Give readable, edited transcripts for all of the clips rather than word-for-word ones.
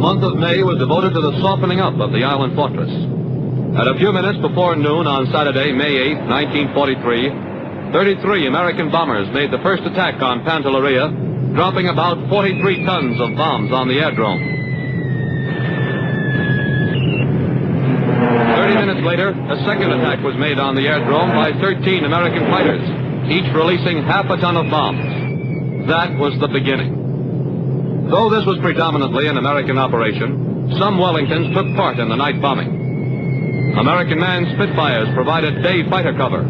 month of May was devoted to the softening up of the island fortress. At a few minutes before noon on Saturday, May 8, 1943, 33 American bombers made the first attack on Pantelleria, dropping about 43 tons of bombs on the aerodrome. 30 minutes later, a second attack was made on the aerodrome by 13 American fighters, each releasing half a ton of bombs. That was the beginning. Though this was predominantly an American operation, some Wellingtons took part in the night bombing. American manned Spitfires provided day fighter cover.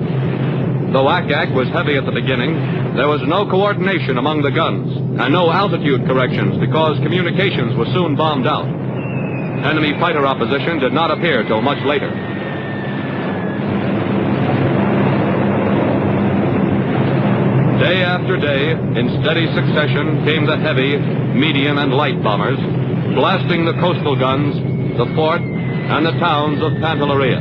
Though ack-ack was heavy at the beginning, there was no coordination among the guns and no altitude corrections because communications were soon bombed out. Enemy fighter opposition did not appear till much later. Day after day, in steady succession, came the heavy, medium, and light bombers, blasting the coastal guns, the fort, and the towns of Pantelleria.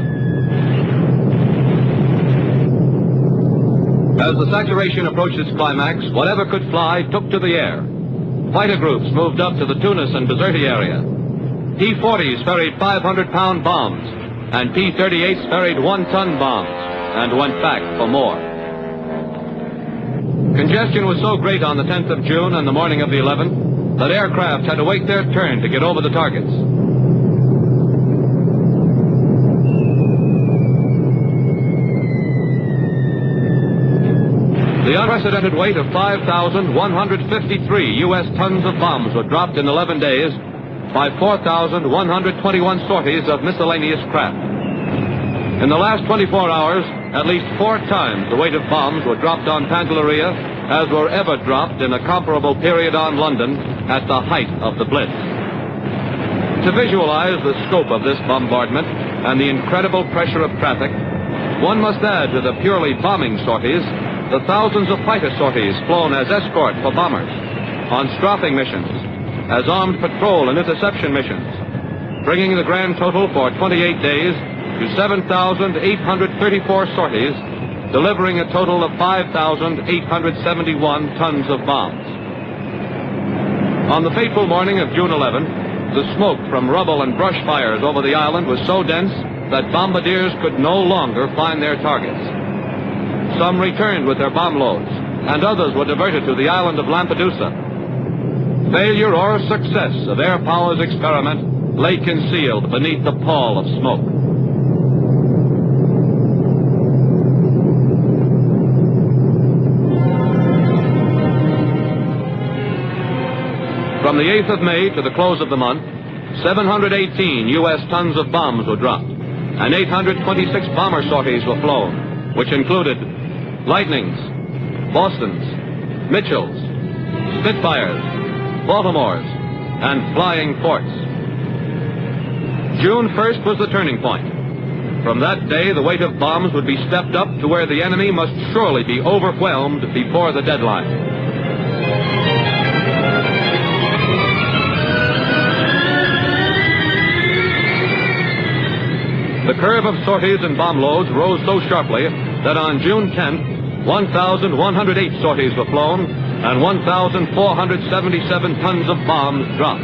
As the saturation approached its climax, whatever could fly took to the air. Fighter groups moved up to the Tunis and Bizerti area. P-40s ferried 500-pound bombs, and P-38s ferried 1-ton bombs, and went back for more. Congestion was so great on the 10th of June and the morning of the 11th that aircraft had to wait their turn to get over the targets. The unprecedented weight of 5,153 U.S. tons of bombs were dropped in 11 days by 4,121 sorties of miscellaneous craft. In the last 24 hours, at least 4 times the weight of bombs were dropped on Pantelleria as were ever dropped in a comparable period on London at the height of the Blitz. To visualize the scope of this bombardment and the incredible pressure of traffic, one must add to the purely bombing sorties the thousands of fighter sorties flown as escort for bombers, on strafing missions, as armed patrol and interception missions, bringing the grand total for 28 days to 7,834 sorties, delivering a total of 5,871 tons of bombs. On the fateful morning of June 11, the smoke from rubble and brush fires over the island was so dense that bombardiers could no longer find their targets. Some returned with their bomb loads, and others were diverted to the island of Lampedusa. Failure or success of Air Power's experiment lay concealed beneath the pall of smoke. From the 8th of May to the close of the month, 718 U.S. tons of bombs were dropped, and 826 bomber sorties were flown, which included Lightnings, Bostons, Mitchells, Spitfires, Baltimores, and Flying Forts. June 1st was the turning point. From that day, the weight of bombs would be stepped up to where the enemy must surely be overwhelmed before the deadline. The curve of sorties and bomb loads rose so sharply that on June 10th, 1,108 sorties were flown and 1,477 tons of bombs dropped.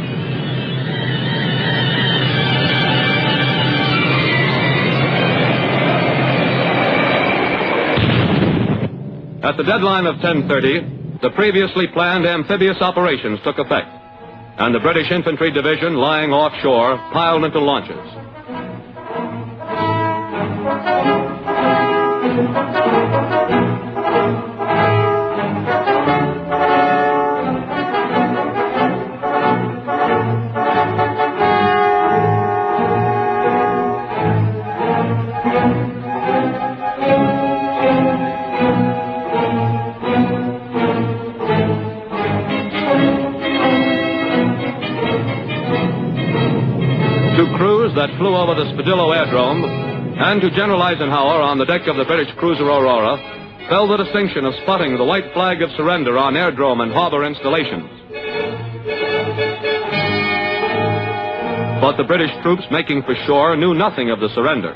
At the deadline of 10:30, the previously planned amphibious operations took effect, and the British Infantry Division lying offshore piled into launches. To crews that flew over the Spadillo Aerodrome and to General Eisenhower on the deck of the British cruiser Aurora fell the distinction of spotting the white flag of surrender on aerodrome and harbor installations. But the British troops making for shore knew nothing of the surrender.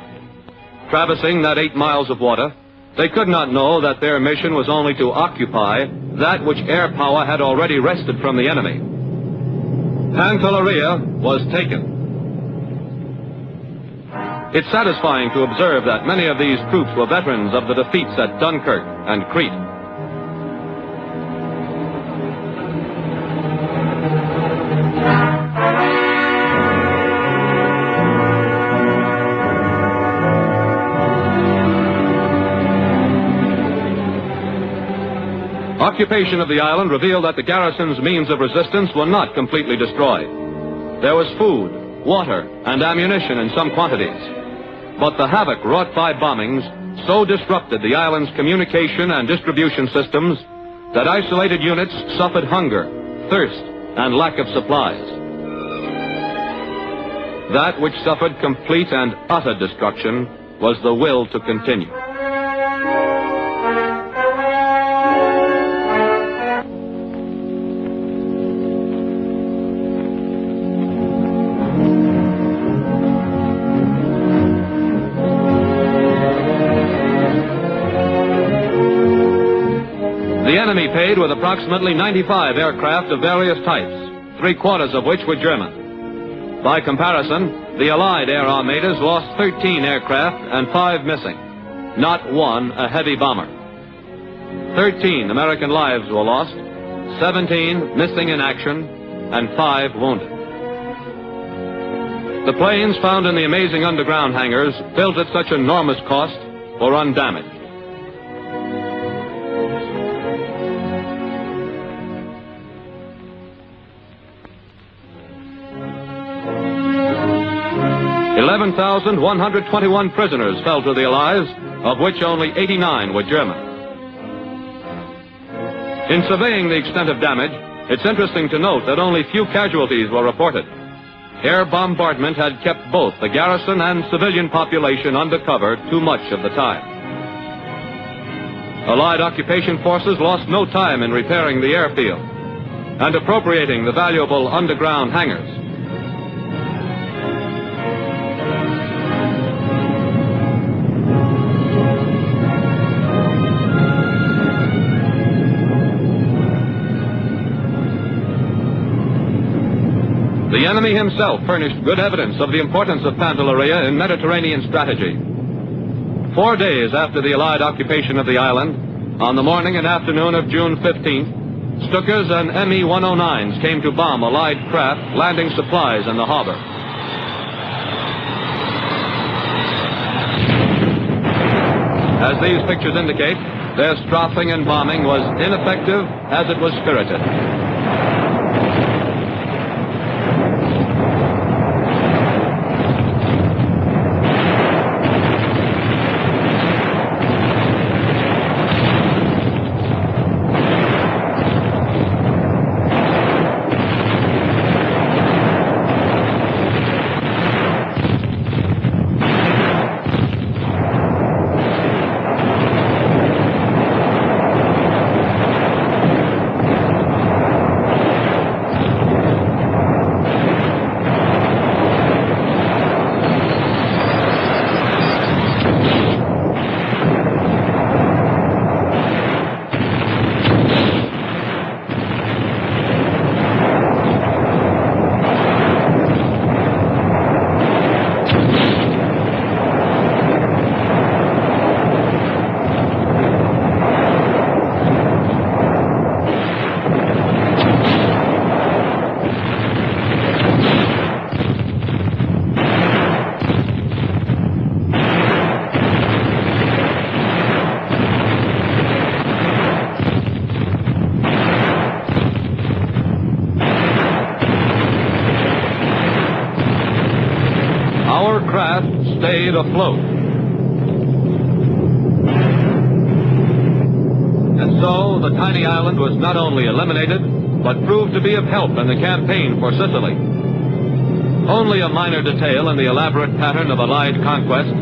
Traversing that 8 miles of water, they could not know that their mission was only to occupy that which air power had already wrested from the enemy. Pantelleria was taken. It's satisfying to observe that many of these troops were veterans of the defeats at Dunkirk and Crete. Occupation of the island revealed that the garrison's means of resistance were not completely destroyed. There was food, water, and ammunition in some quantities. But the havoc wrought by bombings so disrupted the island's communication and distribution systems that isolated units suffered hunger, thirst, and lack of supplies. That which suffered complete and utter destruction was the will to continue. The enemy paid with approximately 95 aircraft of various types, 3/4 of which were German. By comparison, the Allied air armadas lost 13 aircraft and 5 missing, not one a heavy bomber. 13 American lives were lost, 17 missing in action, and 5 wounded. The planes found in the amazing underground hangars, built at such enormous cost, were undamaged. $11,121 prisoners fell to the Allies, of which only 89 were German. In surveying the extent of damage, it's interesting to note that only few casualties were reported. Air bombardment had kept both the garrison and civilian population under cover too much of the time. Allied occupation forces lost no time in repairing the airfield and appropriating the valuable underground hangars. The enemy himself furnished good evidence of the importance of Pantelleria in Mediterranean strategy. 4 days after the Allied occupation of the island, on the morning and afternoon of June 15th, Stukas and Me-109s came to bomb Allied craft landing supplies in the harbor. As these pictures indicate, their strafing and bombing was ineffective as it was spirited. Our craft stayed afloat. And so the tiny island was not only eliminated, but proved to be of help in the campaign for Sicily. Only a minor detail in the elaborate pattern of Allied conquest,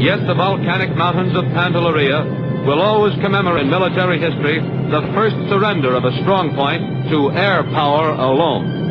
yet the volcanic mountains of Pantelleria will always commemorate in military history the first surrender of a strong point to air power alone.